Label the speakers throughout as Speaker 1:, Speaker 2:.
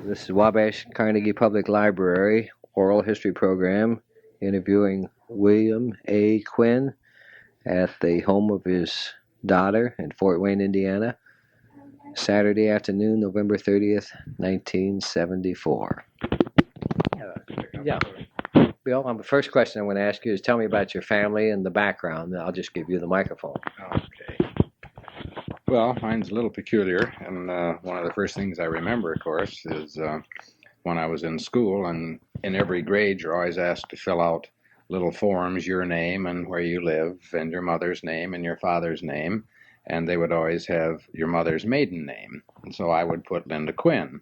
Speaker 1: This is Wabash Carnegie Public Library oral history program interviewing William A. Quinn at the home of his daughter in Fort Wayne, Indiana, Saturday afternoon, November 30th, 1974. Yeah. Bill, the first question I want to ask you is tell me about your family and the background. I'll just give you the microphone.
Speaker 2: Okay. Well, mine's a little peculiar, and one of the first things I remember, of course, is when I was in school, and in every grade you're always asked to fill out little forms, your name and where you live, and your mother's name and your father's name, and they would always have your mother's maiden name. And so I would put Linda Quinn.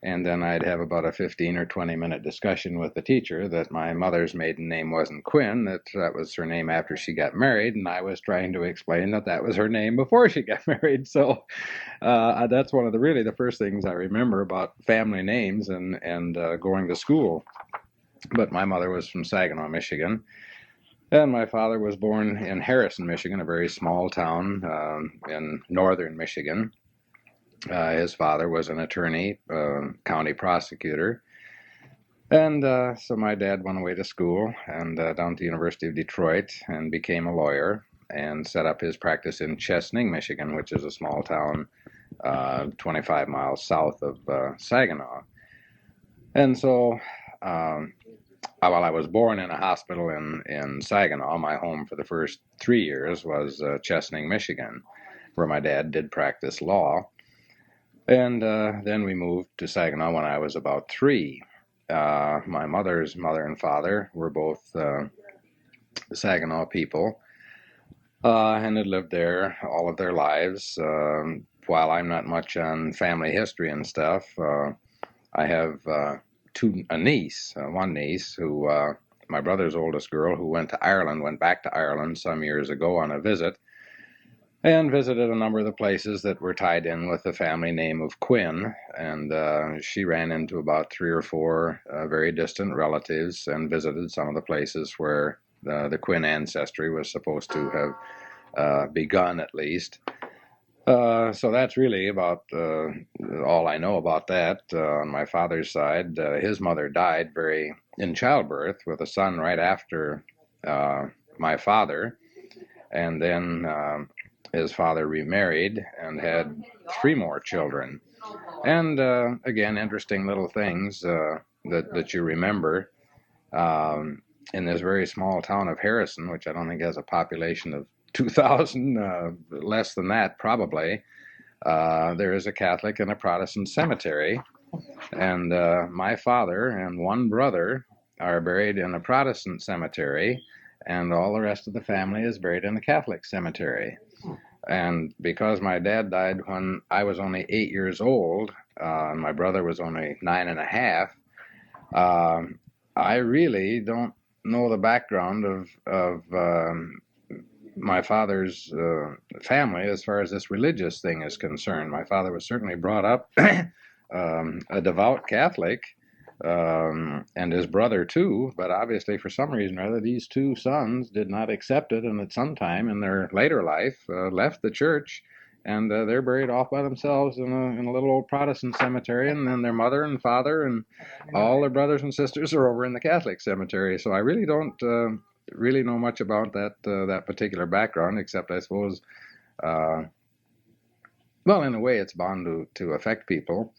Speaker 2: And then I'd have about a 15 or 20-minute discussion with the teacher that my mother's maiden name wasn't Quinn, that was her name after she got married, and I was trying to explain that was her name before she got married. So that's one of the first things I remember about family names and going to school. But my mother was from Saginaw, Michigan, and my father was born in Harrison, Michigan, a very small town in northern Michigan. His father was an attorney, county prosecutor. And so my dad went away to school and down to the University of Detroit and became a lawyer and set up his practice in Chesaning, Michigan, which is a small town 25 miles south of Saginaw. And so while I was born in a hospital in Saginaw, my home for the first 3 years was Chesaning, Michigan, where my dad did practice law. And then we moved to Saginaw when I was about 3. My mother's mother and father were both Saginaw people and had lived there all of their lives. While I'm not much on family history and stuff, I have one niece who, my brother's oldest girl, who went back to Ireland some years ago on a visit, and visited a number of the places that were tied in with the family name of Quinn. And she ran into about 3 or 4 very distant relatives and visited some of the places where the Quinn ancestry was supposed to have begun, at least. So that's really about all I know about that. On my father's side, his mother died in childbirth with a son right after my father. And then his father remarried and had 3 more children. And again, interesting little things that you remember. In this very small town of Harrison, which I don't think has a population of 2,000, less than that probably, there is a Catholic and a Protestant cemetery. And my father and one brother are buried in a Protestant cemetery, and all the rest of the family is buried in a Catholic cemetery. And because my dad died when I was only 8 years old, and my brother was only 9.5, I really don't know the background of my father's family as far as this religious thing is concerned. My father was certainly brought up a devout Catholic, and his brother too, but obviously for some reason or other these 2 sons did not accept it, and at some time in their later life left the church, and they're buried off by themselves in a little old Protestant cemetery, and then their mother and father and all their brothers and sisters are over in the Catholic cemetery. So I really don't really know much about that particular background, except I suppose well, in a way it's bound to affect people.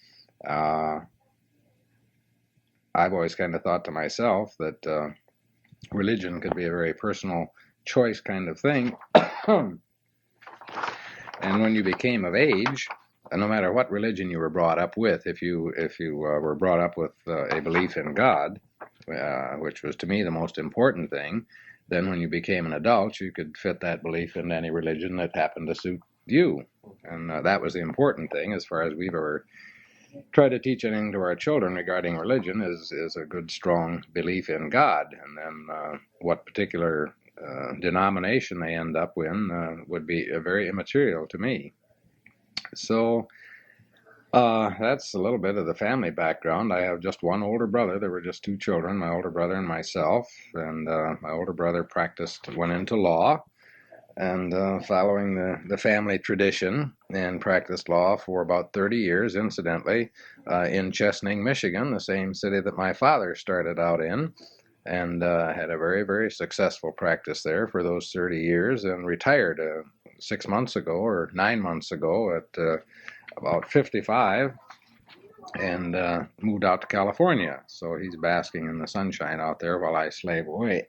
Speaker 2: I've always kind of thought to myself that religion could be a very personal choice kind of thing. And when you became of age, no matter what religion you were brought up with, if you were brought up with a belief in God, which was to me the most important thing, then when you became an adult, you could fit that belief into any religion that happened to suit you. And that was the important thing as far as we've ever try to teach anything to our children regarding religion is a good, strong belief in God. And then what particular denomination they end up in would be very immaterial to me. So that's a little bit of the family background. I have just one older brother. There were just 2 children, my older brother and myself. And my older brother went into law. and following the family tradition, and practiced law for about 30 years, incidentally, in Chesaning, Michigan, the same city that my father started out in, and had a very, very successful practice there for those 30 years, and retired 6 months ago or 9 months ago at about 55, and moved out to California. So he's basking in the sunshine out there while I slave away.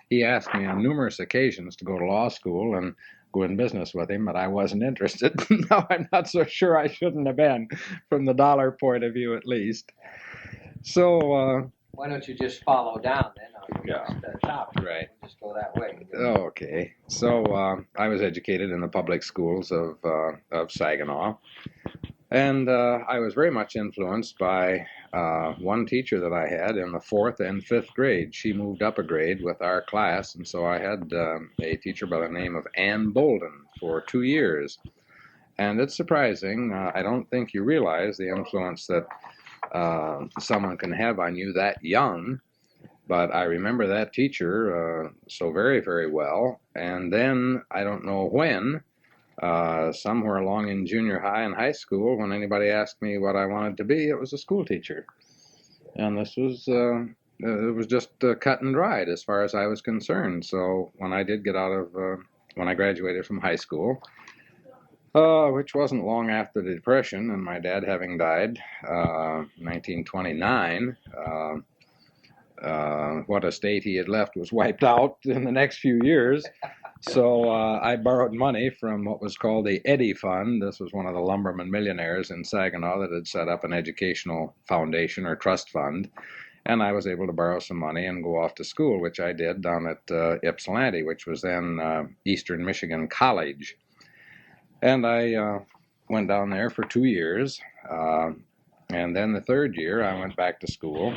Speaker 2: He asked me on numerous occasions to go to law school and go in business with him, but I wasn't interested. No, I'm not so sure I shouldn't have been, from the dollar point of view at least. So
Speaker 1: why don't you just follow down then on the
Speaker 2: Yeah.
Speaker 1: next topic?
Speaker 2: Right.
Speaker 1: We'll just go that way.
Speaker 2: Okay. So I was educated in the public schools of Saginaw, and I was very much influenced by one teacher that I had in the 4th and 5th grade. She moved up a grade with our class, and so I had a teacher by the name of Ann Bolden for 2 years. And it's surprising. I don't think you realize the influence that someone can have on you that young. But I remember that teacher so very, very well. And then I don't know when, somewhere along in junior high and high school, when anybody asked me what I wanted to be, it was a school teacher. And this was, it was just cut and dried as far as I was concerned. So when I did get out of, when I graduated from high school, which wasn't long after the Depression and my dad having died, 1929, what estate he had left was wiped out in the next few years. So I borrowed money from what was called the Eddy Fund. This was one of the lumberman millionaires in Saginaw that had set up an educational foundation or trust fund. And I was able to borrow some money and go off to school, which I did down at Ypsilanti, which was then Eastern Michigan College. And I went down there for 2 years. And then the 3rd year, I went back to school.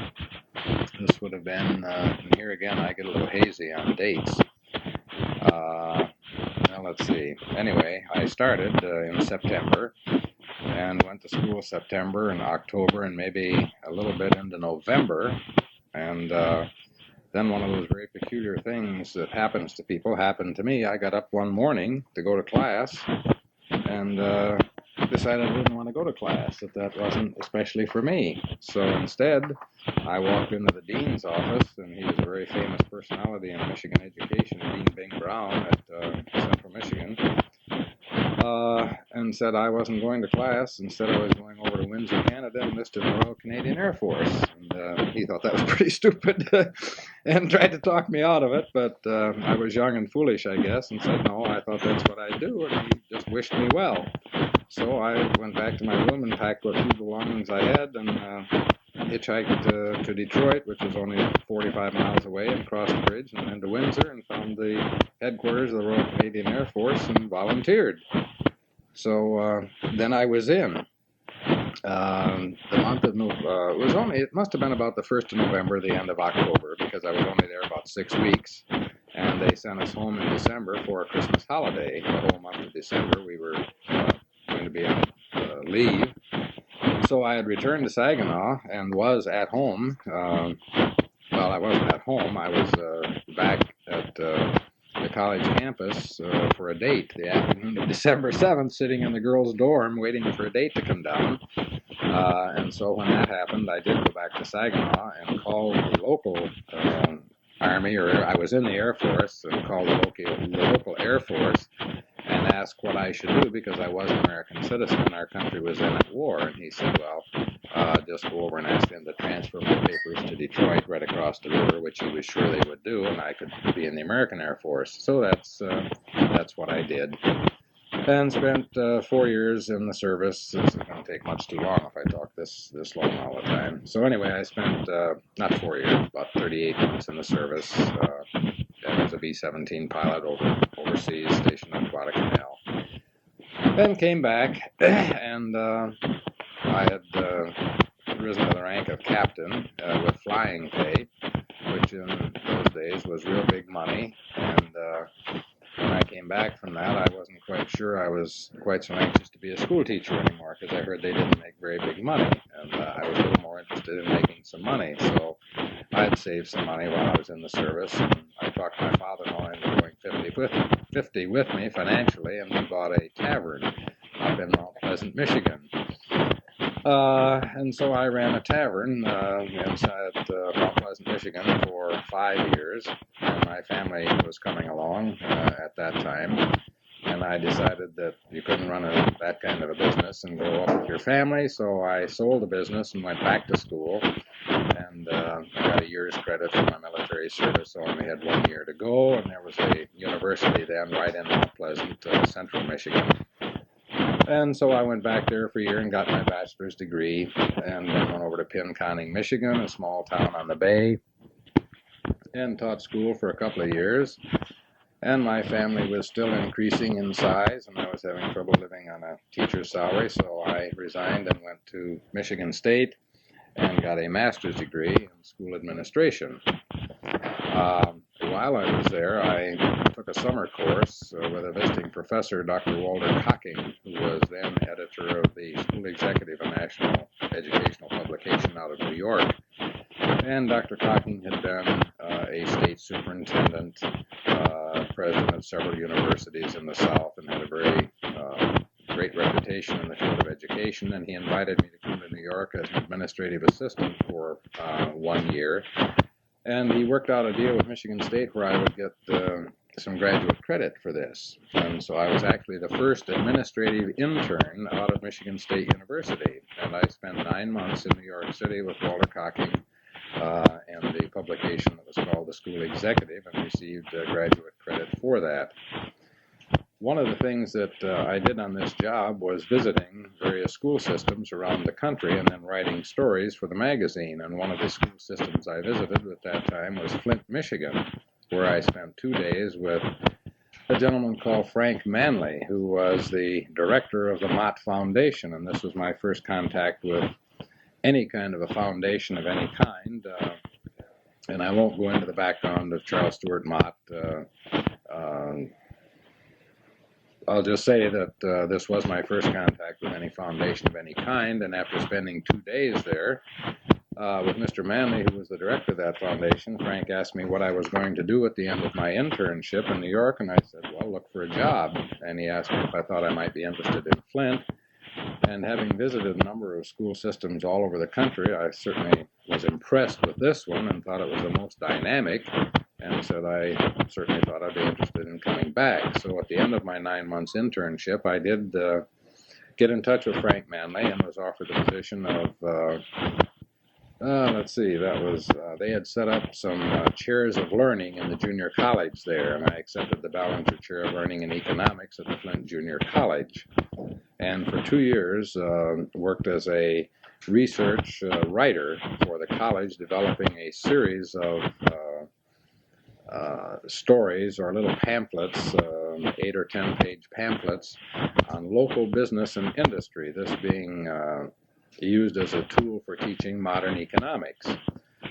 Speaker 2: This would have been, and here again, I get a little hazy on dates. Now, let's see. Anyway, I started in September and went to school September and October and maybe a little bit into November. And then one of those very peculiar things that happens to people happened to me. I got up one morning to go to class and decided I didn't want to go to class, that wasn't especially for me. So instead, I walked into the dean's office, and he was a very famous personality in Michigan education, Dean Bing Brown at Central Michigan, and said I wasn't going to class. Instead, I was going over to Windsor, Canada, and enlisted in the Royal Canadian Air Force. And he thought that was pretty stupid and tried to talk me out of it, but I was young and foolish, I guess, and said, no, I thought that's what I'd do, and he just wished me well. So I went back to my room and packed what few belongings I had and hitchhiked to Detroit, which was only 45 miles away, and crossed the bridge and went to Windsor and found the headquarters of the Royal Canadian Air Force and volunteered. So then I was in. The month of November, it must have been about the 1st of November, the end of October, because I was only there about 6 weeks. And they sent us home in December for a Christmas holiday. The whole month of December, we were going to be on leave. So I had returned to Saginaw and was at home. Well, I wasn't at home. I was back at the college campus for a date the afternoon of December 7th, sitting in the girls' dorm waiting for a date to come down. And so when that happened, I did go back to Saginaw and called the local Army, or I was in the Air Force, and called the local Air Force and asked what I should do because I was an American citizen and our country was in at war. And he said, well, just go over and ask them to transfer my papers to Detroit right across the river, which he was sure they would do, and I could be in the American Air Force. So that's what I did. And spent 4 years in the service. This is going to take much too long if I talk this long all the time. So anyway, I spent, not 4 years, about 38 months in the service. As a B-17 pilot overseas, stationed on Guadalcanal. Then came back, and I had risen to the rank of captain with flying pay, which in those days was real big money. And when I came back from that, I wasn't quite sure I was quite so anxious to be a school teacher anymore, because I heard they didn't make very big money, and I was a little more interested in making some money. So I had saved some money while I was in the service, and I talked my father-in-law into going 50-50 $50 with me financially, and we bought a tavern up in Mount Pleasant, Michigan. And so I ran a tavern inside Mount Pleasant, Michigan for 5 years. And my family was coming along at that time. And I decided that you couldn't run that kind of a business and grow up with your family. So I sold the business and went back to school. And I got a year's credit for my military service, so I only had 1 year to go. And there was a university then right in Mount Pleasant, central Michigan. And so I went back there for a year and got my bachelor's degree, and then went over to Chesaning, Michigan, a small town on the bay, and taught school for a couple of years. And my family was still increasing in size, and I was having trouble living on a teacher's salary, so I resigned and went to Michigan State and got a master's degree in school administration. While I was there, I took a summer course with a visiting professor, Dr. Walter Cocking, who was then editor of the School Executive, a national educational publication out of New York. And Dr. Cocking had been a state superintendent, president of several universities in the South, and had a very great reputation in the field of education. And he invited me to come to New York as an administrative assistant for 1 year. And he worked out a deal with Michigan State where I would get some graduate credit for this. And so I was actually the first administrative intern out of Michigan State University. And I spent 9 months in New York City with Walter Cocking and the publication that was called The School Executive, and received graduate credit for that. One of the things that I did on this job was visiting various school systems around the country and then writing stories for the magazine. And one of the school systems I visited at that time was Flint, Michigan, where I spent 2 days with a gentleman called Frank Manley, who was the director of the Mott Foundation. And this was my first contact with any kind of a foundation of any kind. And I won't go into the background of Charles Stewart Mott. I'll just say that this was my first contact with any foundation of any kind, and after spending 2 days there with Mr. Manley, who was the director of that foundation, Frank asked me what I was going to do at the end of my internship in New York, and I said, well, look for a job. And he asked me if I thought I might be interested in Flint. And having visited a number of school systems all over the country, I certainly was impressed with this one and thought it was the most dynamic, and said I certainly thought I'd be interested in coming back. So at the end of my 9 months internship, I did get in touch with Frank Manley and was offered the position of, they had set up some chairs of learning in the junior college there, and I accepted the Ballinger Chair of Learning in Economics at the Flint Junior College. And for 2 years, worked as a research writer for the college, developing a series of stories or little pamphlets, 8 or 10 page pamphlets on local business and industry, this being used as a tool for teaching modern economics,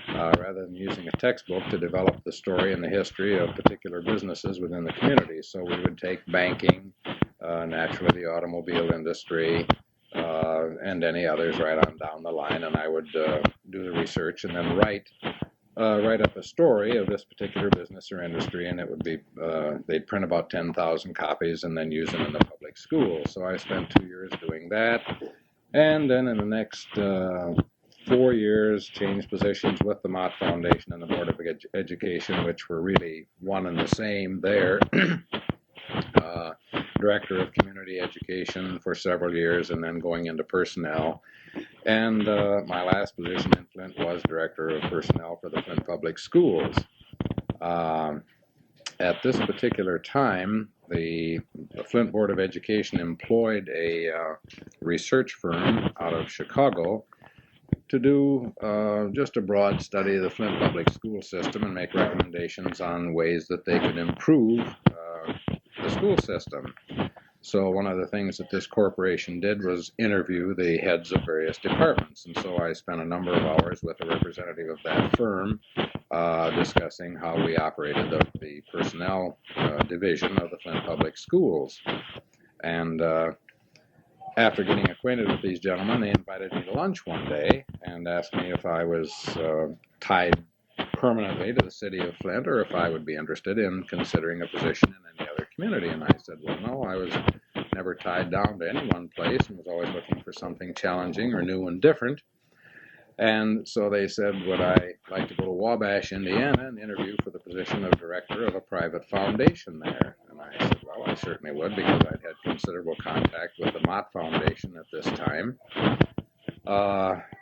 Speaker 2: rather than using a textbook to develop the story and the history of particular businesses within the community. So we would take banking, naturally the automobile industry, and any others right on down the line, and I would do the research and then write up a story of this particular business or industry, and it would be, they'd print about 10,000 copies and then use them in the public schools. So I spent 2 years doing that, and then in the next 4 years changed positions with the Mott Foundation and the Board of Education, which were really one and the same there. Director of Community Education for several years, and then going into personnel. And my last position in Flint was Director of Personnel for the Flint Public Schools. At this particular time, the Flint Board of Education employed a research firm out of Chicago to do just a broad study of the Flint Public School System and make recommendations on ways that they could improve the school system. So one of the things that this corporation did was interview the heads of various departments. And so I spent a number of hours with a representative of that firm discussing how we operated the personnel division of the Flint Public Schools. And after getting acquainted with these gentlemen, they invited me to lunch one day and asked me if I was tied permanently to the city of Flint or if I would be interested in considering a position in any other community. And I said, well, no, I was never tied down to any one place and was always looking for something challenging or new and different. And so they said, would I like to go to Wabash, Indiana, and interview for the position of director of a private foundation there? And I said, well, I certainly would, because I'd had considerable contact with the Mott Foundation at this time.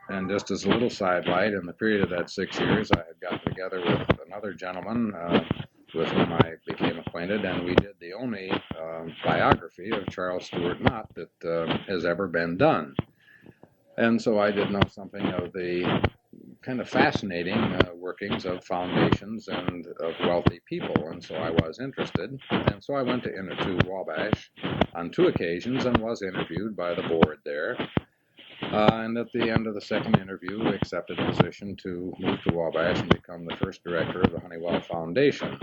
Speaker 2: And just as a little sidelight, in the period of that 6 years, I had gotten together with another gentleman with whom I became acquainted, and we did the only biography of Charles Stewart Mott that has ever been done. And so I did know something of the kind of fascinating workings of foundations and of wealthy people, and so I was interested. And so I went to Wabash on 2 occasions and was interviewed by the board there. And at the end of the second interview, accepted a position to move to Wabash and become the first director of the Honeywell Foundation.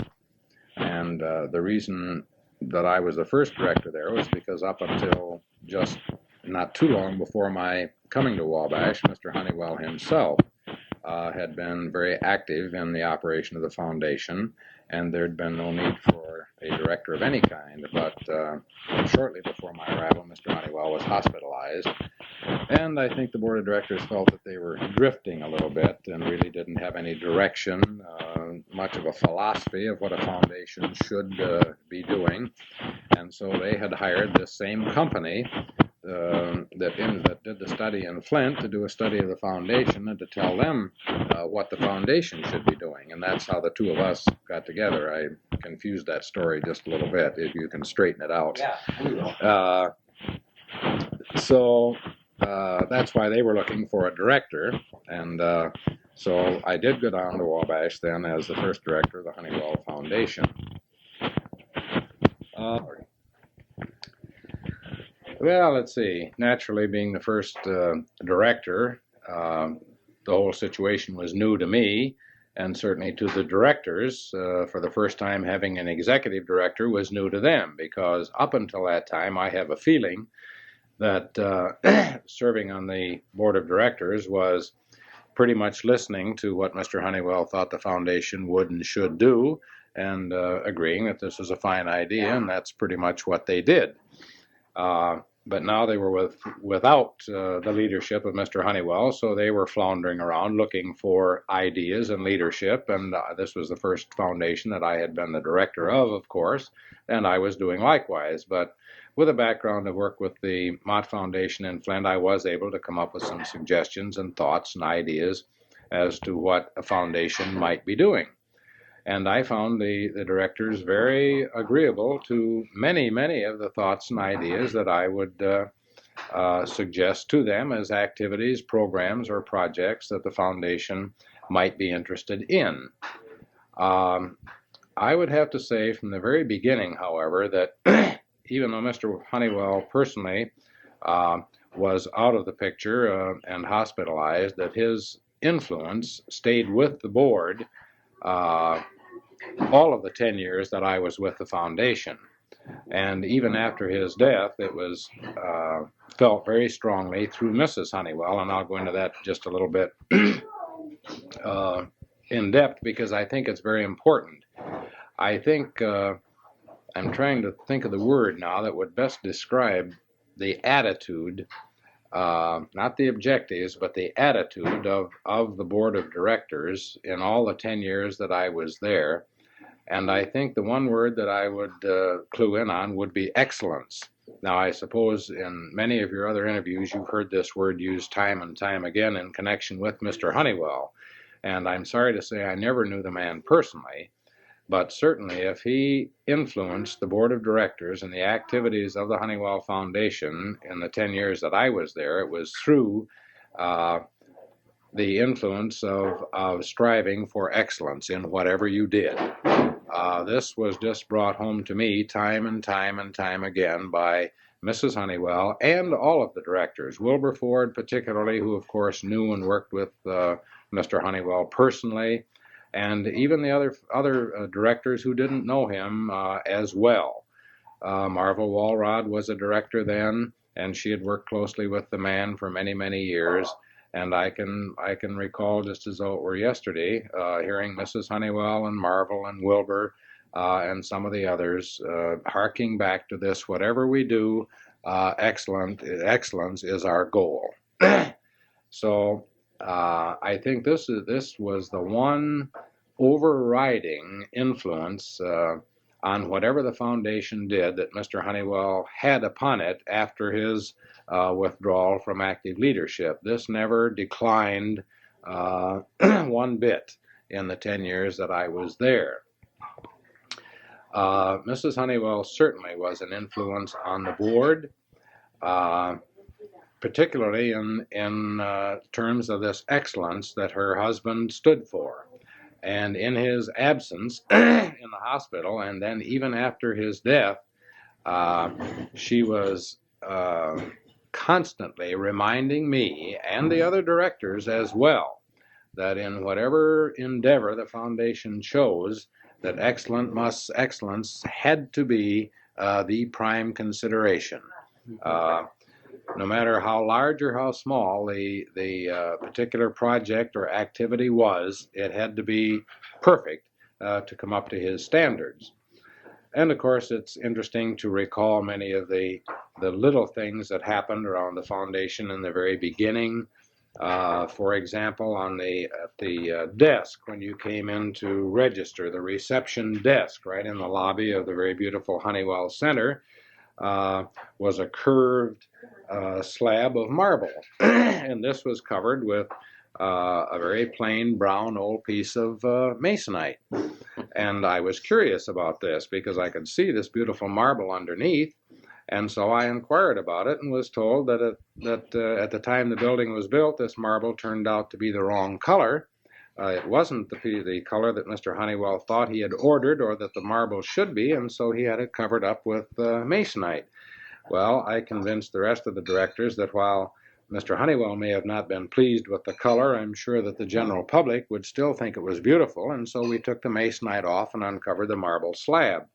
Speaker 2: And the reason that I was the first director there was because up until just not too long before my coming to Wabash, Mr. Honeywell himself had been very active in the operation of the foundation, and there'd been no need for a director of any kind. But shortly before my arrival, Mr. Honeywell was hospitalized, and I think the board of directors felt that they were drifting a little bit and really didn't have any direction, much of a philosophy of what a foundation should be doing. And so they had hired this same company that did the study in Flint to do a study of the foundation and to tell them what the foundation should be doing. And that's how the two of us got together. I confused that story just a little bit, if you can straighten it out.
Speaker 1: Yeah, we will.
Speaker 2: So that's why they were looking for a director. And so I did go down to Wabash then as the first director of the Honeywell Foundation. Well, let's see. Naturally, being the first director, the whole situation was new to me, and certainly to the directors. For the first time, having an executive director was new to them, because up until that time, I have a feeling that serving on the board of directors was pretty much listening to what Mr. Honeywell thought the foundation would and should do, and agreeing that this was a fine idea, and that's pretty much what they did. But now they were without the leadership of Mr. Honeywell, so they were floundering around looking for ideas and leadership, and this was the first foundation that I had been the director of course, and I was doing likewise. But with a background of work with the Mott Foundation in Flint, I was able to come up with some suggestions and thoughts and ideas as to what a foundation might be doing. And I found the directors very agreeable to many, many of the thoughts and ideas that I would suggest to them as activities, programs, or projects that the foundation might be interested in. I would have to say from the very beginning, however, that even though Mr. Honeywell personally was out of the picture and hospitalized, that his influence stayed with the board all of the 10 years that I was with the foundation. And even after his death, it was felt very strongly through Mrs. Honeywell, and I'll go into that just a little bit in depth, because I think it's very important. I think I'm trying to think of the word now that would best describe the attitude, not the objectives, but the attitude of the board of directors in all the 10 years that I was there. And I think the one word that I would clue in on would be excellence. Now, I suppose in many of your other interviews, you've heard this word used time and time again in connection with Mr. Honeywell. And I'm sorry to say I never knew the man personally, but certainly if he influenced the board of directors and the activities of the Honeywell Foundation in the 10 years that I was there, it was through the influence of striving for excellence in whatever you did. This was just brought home to me time and time and time again by Mrs. Honeywell and all of the directors, Wilbur Ford particularly, who of course knew and worked with Mr. Honeywell personally, and even the other directors who didn't know him as well. Marvel Walrod was a director then, and she had worked closely with the man for many, many years. And I can recall, just as though it were yesterday, hearing Mrs. Honeywell and Marvel and Wilbur and some of the others, harking back to this: whatever we do, excellence is our goal. So I think this was the one overriding influence on whatever the foundation did that Mr. Honeywell had upon it after his withdrawal from active leadership. This never declined one bit in the 10 years that I was there. Mrs. Honeywell certainly was an influence on the board, particularly in terms of this excellence that her husband stood for. And in his absence in the hospital, and then even after his death, she was constantly reminding me and the other directors as well that in whatever endeavor the foundation chose, that excellence had to be the prime consideration. No matter how large or how small the particular project or activity was, it had to be perfect to come up to his standards. And of course, it's interesting to recall many of the little things that happened around the foundation in the very beginning. For example, at the desk when you came in to register, the reception desk right in the lobby of the very beautiful Honeywell Center was a curved slab of marble, and this was covered with a very plain brown old piece of masonite. And I was curious about this because I could see this beautiful marble underneath, and so I inquired about it and was told that at the time the building was built, this marble turned out to be the wrong color. It wasn't the color that Mr. Honeywell thought he had ordered or that the marble should be, and so he had it covered up with masonite. Well, I convinced the rest of the directors that while Mr. Honeywell may have not been pleased with the color, I'm sure that the general public would still think it was beautiful, and so we took the masonite off and uncovered the marble slab.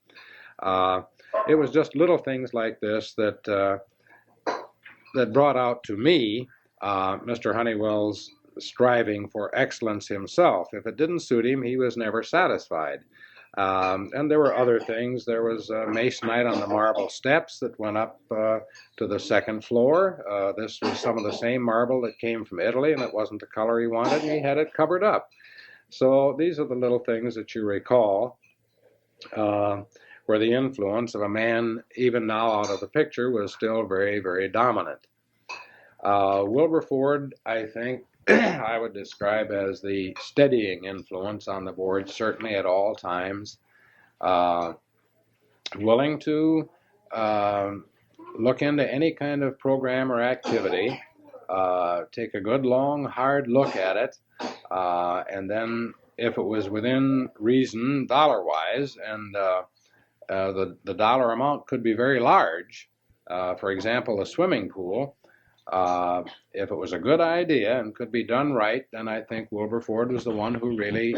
Speaker 2: It was just little things like this that brought out to me Mr. Honeywell's striving for excellence himself. If it didn't suit him, he was never satisfied. And there were other things. There was masonite on the marble steps that went up to the second floor. This was some of the same marble that came from Italy, and it wasn't the color he wanted, and he had it covered up. So these are the little things that you recall where the influence of a man, even now out of the picture, was still very, very dominant. Wilberford, I think, I would describe as the steadying influence on the board, certainly at all times. Willing to look into any kind of program or activity, take a good, long, hard look at it, and then if it was within reason, dollar-wise, and the dollar amount could be very large, for example, a swimming pool, if it was a good idea and could be done right, then I think Wilberford was the one who really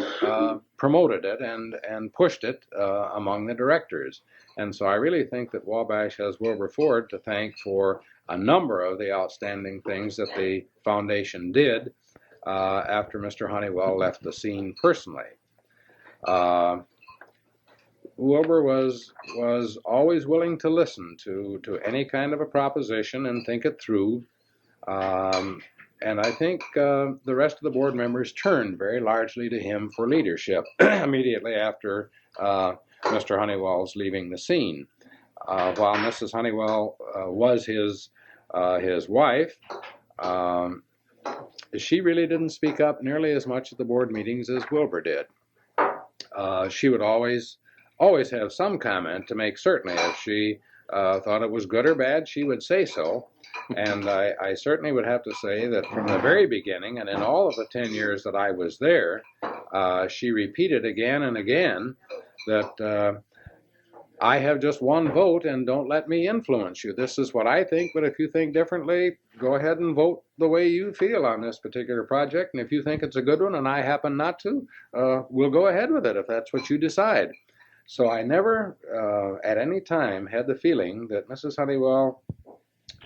Speaker 2: promoted it and pushed it among the directors. And so I really think that Wabash has Wilberford to thank for a number of the outstanding things that the foundation did after Mr. Honeywell left the scene personally. Wilbur was always willing to listen to any kind of a proposition and think it through. And I think the rest of the board members turned very largely to him for leadership immediately after Mr. Honeywell's leaving the scene. While Mrs. Honeywell was his wife, she really didn't speak up nearly as much at the board meetings as Wilbur did. She would always have some comment to make. Certainly, if she thought it was good or bad, she would say so. And I certainly would have to say that from the very beginning, and in all of the 10 years that I was there, she repeated again and again that I have just one vote and don't let me influence you. This is what I think, but if you think differently, go ahead and vote the way you feel on this particular project. And if you think it's a good one and I happen not to, we'll go ahead with it if that's what you decide. So I never at any time had the feeling that Mrs. Honeywell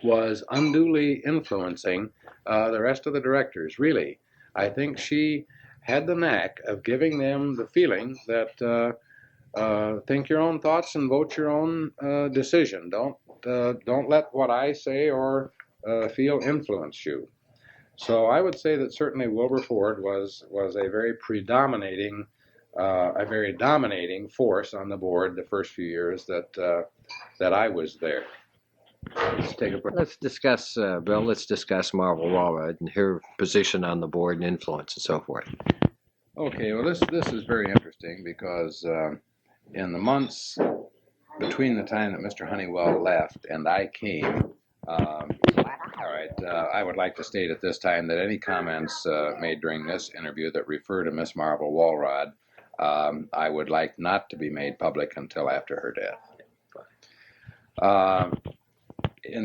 Speaker 2: was unduly influencing the rest of the directors, really. I think she had the knack of giving them the feeling that think your own thoughts and vote your own decision. Don't let what I say or feel influence you. So I would say that certainly Wilbur Ford was a very dominating force on the board the first few years that I was there.
Speaker 1: Let's take a break. Let's discuss, Bill. Let's discuss Marvel Walrod and her position on the board and influence and so forth.
Speaker 2: Okay, well, this is very interesting because in the months between the time that Mr. Honeywell left and I came, I would like to state at this time that any comments made during this interview that refer to Miss Marvel Walrod, I would like not to be made public until after her death. In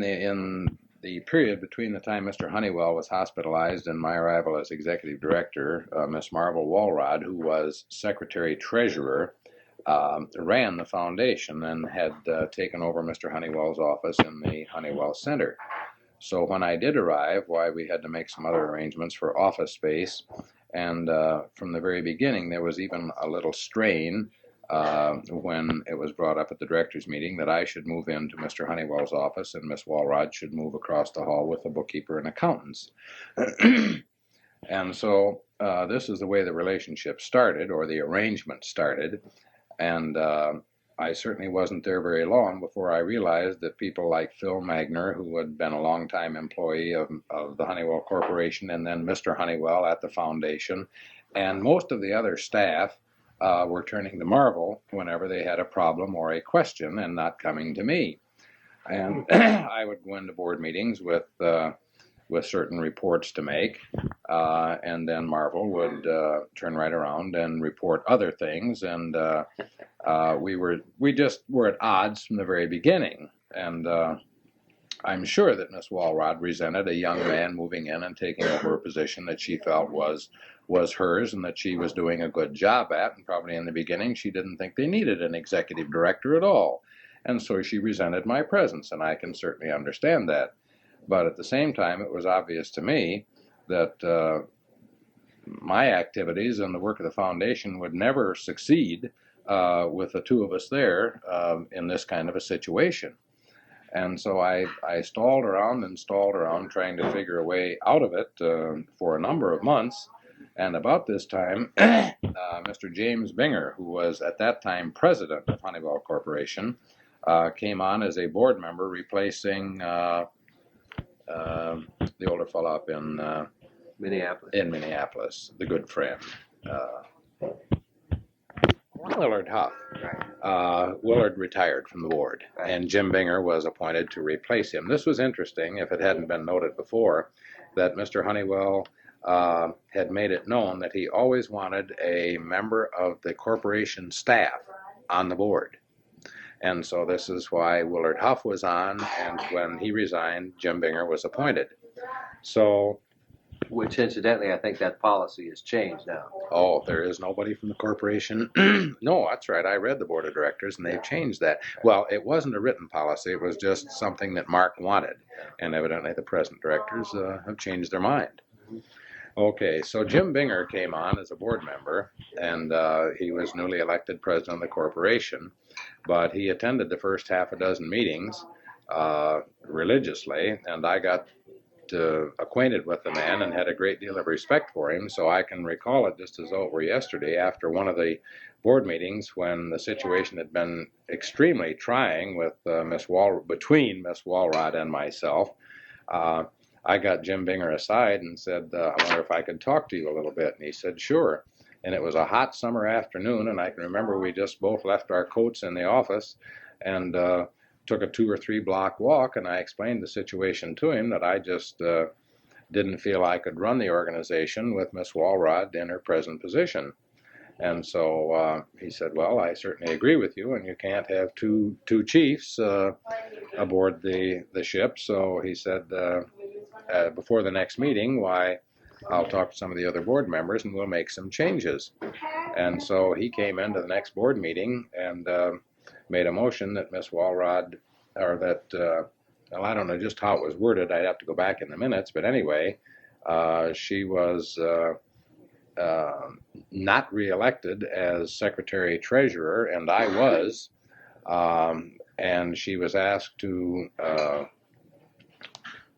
Speaker 2: the period between the time Mr. Honeywell was hospitalized and my arrival as executive director, Miss Marvel Walrod, who was secretary-treasurer, ran the foundation and had taken over Mr. Honeywell's office in the Honeywell Center. So when I did arrive, we had to make some other arrangements for office space, and from the very beginning there was even a little strain when it was brought up at the directors' meeting that I should move into Mr. Honeywell's office and Miss Walrod should move across the hall with the bookkeeper and accountants. And so this is the way the relationship started, or the arrangement started, and I certainly wasn't there very long before I realized that people like Phil Magner, who had been a longtime employee of the Honeywell Corporation, and then Mr. Honeywell at the foundation, and most of the other staff were turning to Marvel whenever they had a problem or a question and not coming to me. And I would go into board meetings with certain reports to make, and then Marvel would turn right around and report other things, and we just were at odds from the very beginning. And I'm sure that Miss Walrod resented a young man moving in and taking over a position that she felt was hers and that she was doing a good job at, and probably in the beginning she didn't think they needed an executive director at all, and so she resented my presence, and I can certainly understand that. But at the same time, it was obvious to me that my activities and the work of the foundation would never succeed with the two of us there in this kind of a situation. And so I stalled around trying to figure a way out of it for a number of months. And about this time, Mr. James Binger, who was at that time president of Honeywell Corporation, came on as a board member, replacing the older fellow up in Minneapolis, the good friend, Willard Huff. Right. Willard retired from the board, right, and Jim Binger was appointed to replace him. This was interesting, if it hadn't been noted before, that Mr. Honeywell had made it known that he always wanted a member of the corporation staff on the board. And so this is why Willard Huff was on, and when he resigned, Jim Binger was appointed. So,
Speaker 1: which incidentally, I think that policy has changed now.
Speaker 2: Oh, there is nobody from the corporation? No, that's right. I read the board of directors, and they've changed that. Well, it wasn't a written policy. It was just something that Mark wanted, and evidently the present directors have changed their mind. Okay, so Jim Binger came on as a board member, and he was newly elected president of the corporation, but he attended the first half a dozen meetings religiously, and I got acquainted with the man and had a great deal of respect for him, so I can recall it just as though it were yesterday after one of the board meetings when the situation had been extremely trying with between Miss Walrod and myself. I got Jim Binger aside and said, I wonder if I could talk to you a little bit. And he said, sure. And it was a hot summer afternoon, and I can remember we just both left our coats in the office and took a 2 or 3 block walk, and I explained the situation to him, that I just didn't feel I could run the organization with Miss Walrod in her present position. And so he said, well, I certainly agree with you, and you can't have two chiefs aboard the ship. So he said, before the next meeting, I'll talk to some of the other board members and we'll make some changes. And so he came into the next board meeting and made a motion that Miss Walrod, or that, well, I don't know just how it was worded. I'd have to go back in the minutes. But anyway, she was not reelected as Secretary Treasurer, and I was. And she was asked to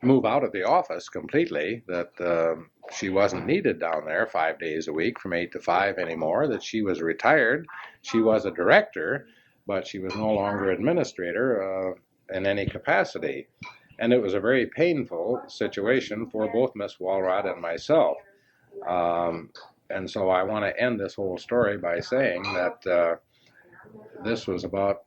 Speaker 2: move out of the office completely, that she wasn't needed down there 5 days a week from 8 to 5 anymore, that she was retired. She was a director, but she was no longer administrator in any capacity. And it was a very painful situation for both Miss Walrod and myself. And so I want to end this whole story by saying that this was about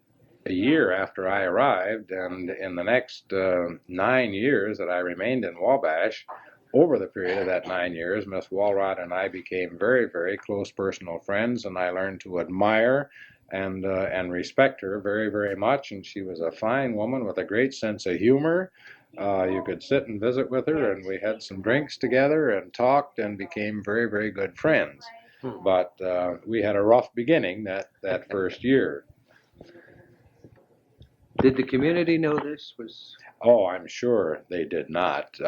Speaker 2: a year after I arrived, and in the next 9 years that I remained in Wabash, over the period of that 9 years, Miss Walrod and I became very, very close personal friends, and I learned to admire and respect her very, very much. And she was a fine woman with a great sense of humor. You could sit and visit with her, and we had some drinks together and talked and became very, very good friends. But we had a rough beginning that first year.
Speaker 1: Did the community know this was?
Speaker 2: Oh, I'm sure they did not.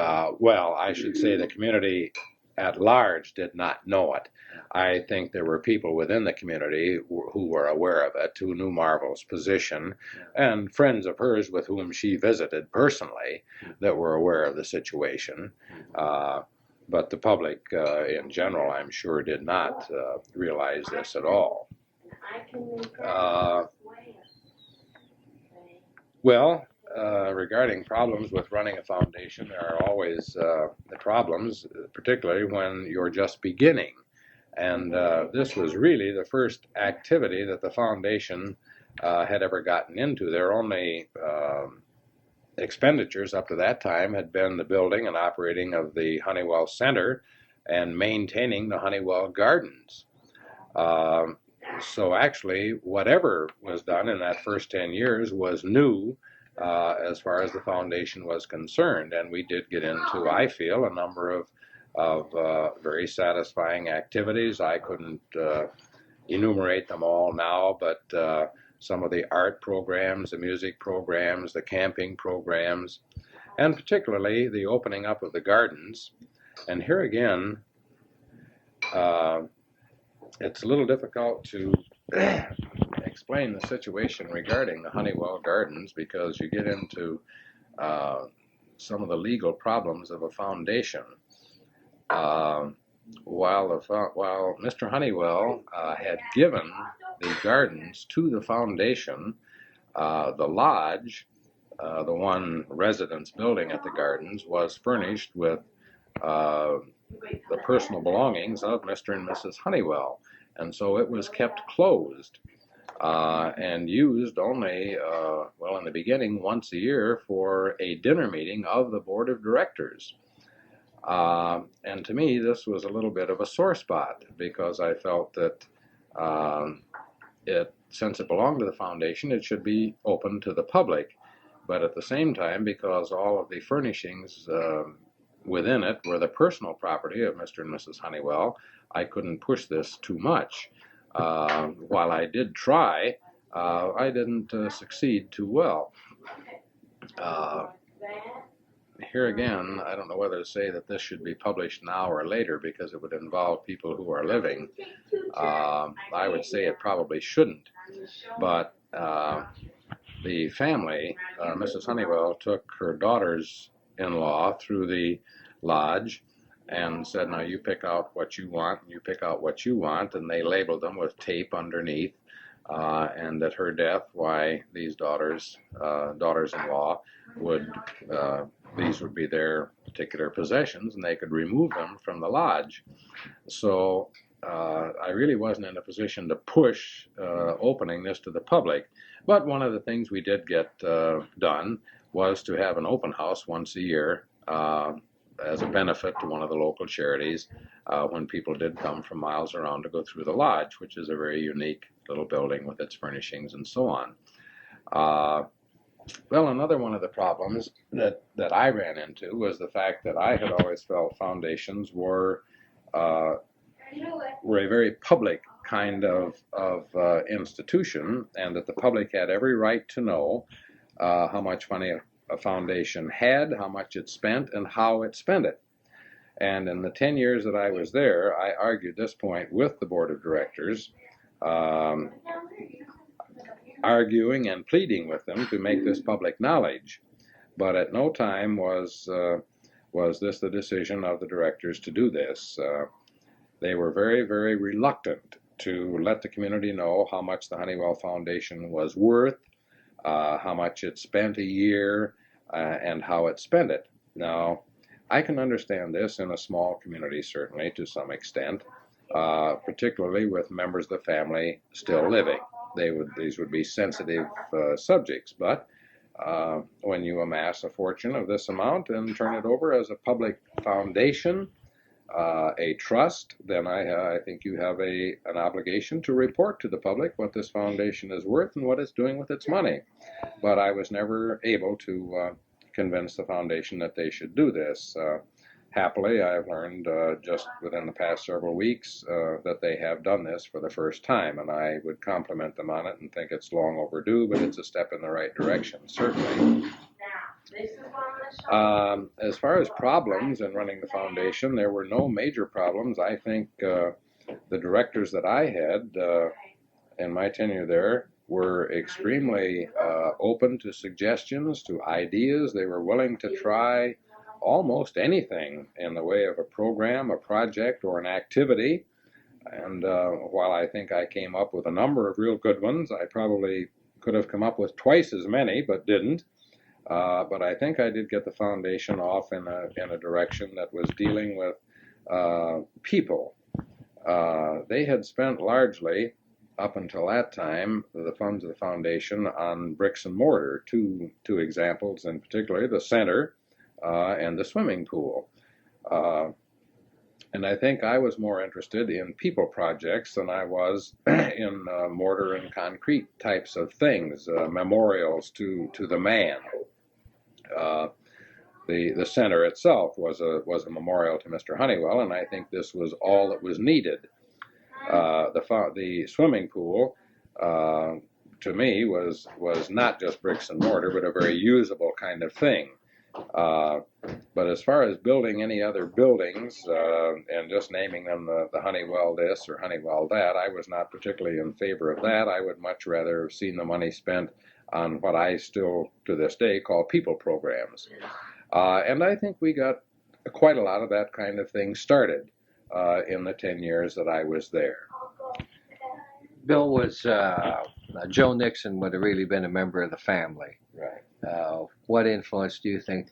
Speaker 2: Well, I should say the community at large did not know it. I think there were people within the community who were aware of it, who knew Marvel's position, and friends of hers with whom she visited personally that were aware of the situation. But the public in general, I'm sure, did not realize this at all. Well, regarding problems with running a foundation, there are always the problems, particularly when you're just beginning. And this was really the first activity that the foundation had ever gotten into. Their only expenditures up to that time had been the building and operating of the Honeywell Center and maintaining the Honeywell Gardens. So actually, whatever was done in that first 10 years was new as far as the foundation was concerned. And we did get into, I feel, a number of very satisfying activities. I couldn't enumerate them all now, but some of the art programs, the music programs, the camping programs, and particularly the opening up of the gardens. And here again, it's a little difficult to explain the situation regarding the Honeywell Gardens because you get into some of the legal problems of a foundation. While Mr. Honeywell had given the gardens to the foundation, the lodge, the one residence building at the gardens, was furnished with the personal belongings of Mr. and Mrs. Honeywell. And so it was kept closed and used only, well, in the beginning, once a year for a dinner meeting of the board of directors. And to me, this was a little bit of a sore spot because I felt that since it belonged to the foundation, it should be open to the public. But at the same time, because all of the furnishings within it were the personal property of Mr. and Mrs. Honeywell, I couldn't push this too much. While I did try, I didn't succeed too well. Here again, I don't know whether to say that this should be published now or later because it would involve people who are living. I would say it probably shouldn't. But the family, Mrs. Honeywell, took her daughters-in-law through the lodge and said, now you pick out what you want, and you pick out what you want, and they labeled them with tape underneath, and at her death, why these daughters-in-law these would be their particular possessions, and they could remove them from the lodge. So I really wasn't in a position to push opening this to the public. But one of the things we did get done was to have an open house once a year as a benefit to one of the local charities when people did come from miles around to go through the lodge, which is a very unique little building with its furnishings and so on. Well, another one of the problems that I ran into was the fact that I had always felt foundations were a very public kind of institution, and that the public had every right to know how much money a foundation had, how much it spent, and how it spent it. And in the 10 years that I was there, I argued this point with the board of directors, um, arguing and pleading with them to make this public knowledge. But at no time was this the decision of the directors to do this. They were very, very reluctant to let the community know how much the Honeywell Foundation was worth, how much it spent a year, and how it spent it. Now, I can understand this in a small community, certainly, to some extent, particularly with members of the family still living. These would be sensitive subjects, but when you amass a fortune of this amount and turn it over as a public foundation, a trust, then I think you have an obligation to report to the public what this foundation is worth and what it's doing with its money. But I was never able to convince the foundation that they should do this. Happily, I've learned just within the past several weeks that they have done this for the first time, and I would compliment them on it and think it's long overdue, but it's a step in the right direction, certainly. As far as problems in running the foundation, there were no major problems. I think the directors that I had in my tenure there were extremely open to suggestions, to ideas. They were willing to try almost anything in the way of a program, a project, or an activity. And while I think I came up with a number of real good ones, I probably could have come up with twice as many, but didn't. But I think I did get the foundation off in a direction that was dealing with people. They had spent largely, up until that time, the funds of the foundation on bricks and mortar. Two examples in particular, the center and the swimming pool. And I think I was more interested in people projects than I was in mortar and concrete types of things, memorials to the man. The center itself was a memorial to Mr. Honeywell, and I think this was all that was needed. The swimming pool, to me, was not just bricks and mortar, but a very usable kind of thing. But as far as building any other buildings and just naming them the Honeywell this or Honeywell that, I was not particularly in favor of that. I would much rather have seen the money spent on what I still, to this day, call people programs. And I think we got quite a lot of that kind of thing started in the 10 years that I was there.
Speaker 1: Bill was, Joe Nixon would have really been a member of the family.
Speaker 2: Right.
Speaker 1: What influence do you think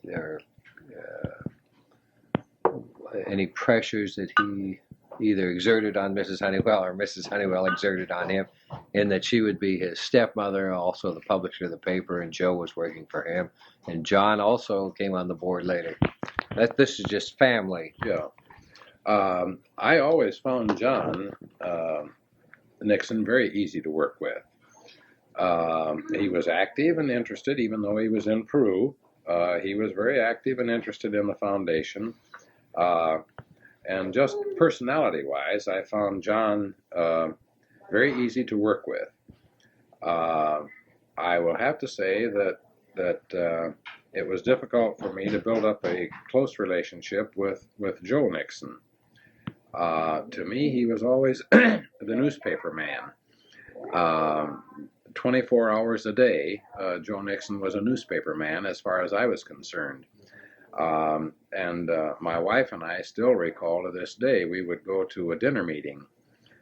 Speaker 1: any pressures that he either exerted on Mrs. Honeywell or Mrs. Honeywell exerted on him, in that she would be his stepmother, also the publisher of the paper, and Joe was working for him, and John also came on the board later. This is just family.
Speaker 2: Yeah. I always found John Nixon very easy to work with. He was active and interested, even though he was in Peru. He was very active and interested in the foundation. And just personality-wise, I found John very easy to work with. I will have to say that it was difficult for me to build up a close relationship with Joe Nixon. To me, he was always the newspaper man. 24 hours a day, Joe Nixon was a newspaper man as far as I was concerned. And my wife and I still recall to this day, we would go to a dinner meeting,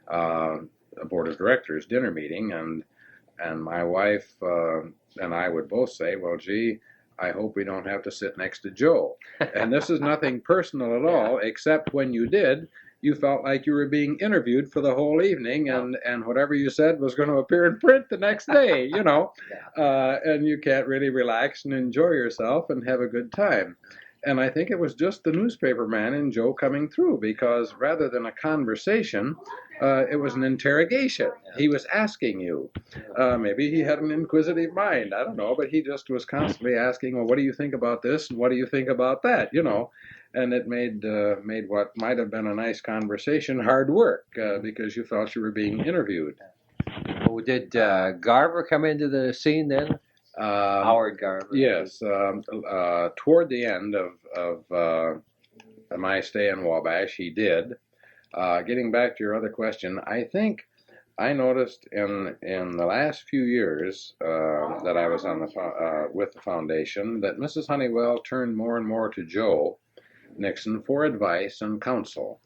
Speaker 2: a board of directors dinner meeting, and my wife and I would both say, well, gee, I hope we don't have to sit next to Joe. And this is nothing personal at all, except when you did, you felt like you were being interviewed for the whole evening, and whatever you said was going to appear in print the next day, you know. And you can't really relax and enjoy yourself and have a good time. And I think it was just the newspaper man and Joe coming through, because rather than a conversation, it was an interrogation. He was asking you. Maybe he had an inquisitive mind, I don't know, but he just was constantly asking, well, what do you think about this and what do you think about that, you know? And it made what might have been a nice conversation hard work, because you felt you were being interviewed.
Speaker 1: Oh, did Garver come into the scene then? Howard Garver.
Speaker 2: Yes. Toward the end of my stay in Wabash, he did. Getting back to your other question, I think I noticed in the last few years that I was on with the foundation that Mrs. Honeywell turned more and more to Joe Nixon for advice and counsel.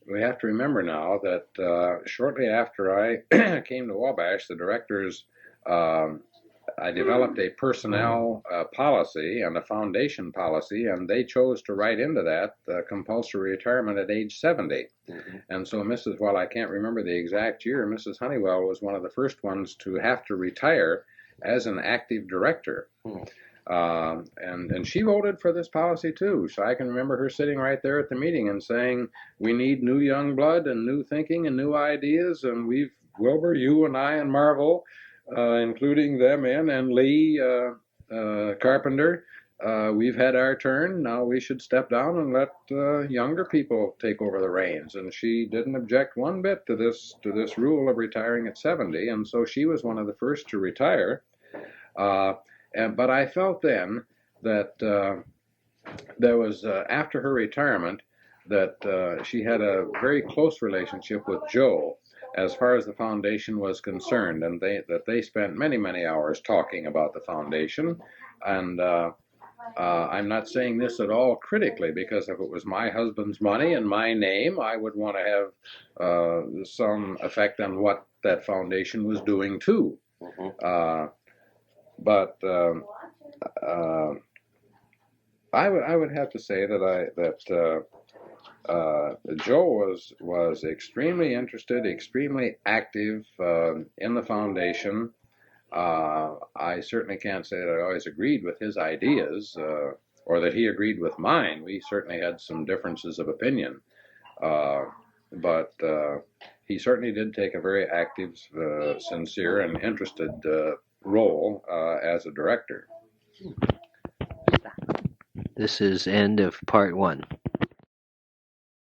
Speaker 2: We have to remember now that shortly after I came to Wabash, the directors, I developed a personnel policy and a foundation policy, and they chose to write into that compulsory retirement at age 70. And so while I can't remember the exact year, Mrs. Honeywell was one of the first ones to have to retire as an active director. And she voted for this policy too. So I can remember her sitting right there at the meeting and saying, we need new young blood and new thinking and new ideas. And Wilbur, you and I and Marvel, including them and Lee Carpenter, we've had our turn. Now we should step down and let younger people take over the reins. And she didn't object one bit to this rule of retiring at 70. And so she was one of the first to retire. But I felt then that there was, after her retirement, that she had a very close relationship with Joe as far as the foundation was concerned, and that they spent many, many hours talking about the foundation. And I'm not saying this at all critically, because if it was my husband's money and my name, I would want to have some effect on what that foundation was doing too. But I would have to say that Joe was extremely interested, extremely active in the foundation. I certainly can't say that I always agreed with his ideas or that he agreed with mine. We certainly had some differences of opinion, but he certainly did take a very active, sincere, and interested role as a director.
Speaker 1: This is end of part 1.